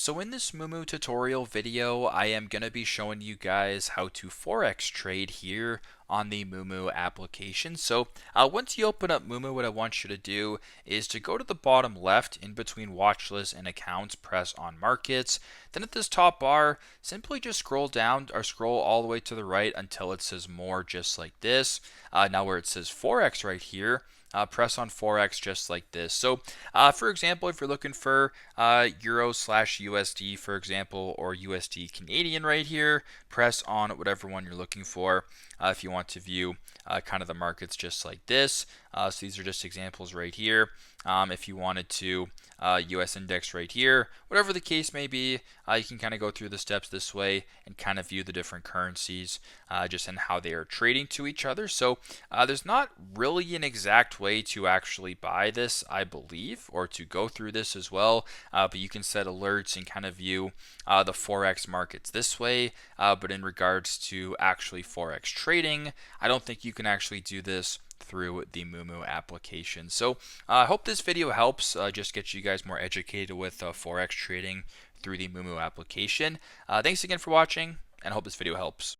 So in this Moomoo tutorial video, I am going to be showing you guys how to Forex trade here on the Moomoo application. So once you open up Moomoo, what I want you to do is to go to the bottom left in between watch list and accounts, press on markets. Then at this top bar, simply just scroll down or scroll all the way to the right until it says more, just like this. Now where it says Forex right here, press on Forex just like this. So for example, if you're looking for Euro/USD, for example, or USD Canadian right here, press on whatever one you're looking for. If you want to view kind of the markets just like this. So these are just examples right here. If you wanted to US index right here, whatever the case may be, you can kind of go through the steps this way and kind of view the different currencies just and how they are trading to each other. So there's not really an exact way to actually buy this, I believe, or to go through this as well, but you can set alerts and kind of view the Forex markets this way. But in regards to actually Forex trading, I don't think you can actually do this through the Moomoo application. So I hope this video helps just get you guys more educated with Forex trading through the Moomoo application. Thanks again for watching, and I hope this video helps.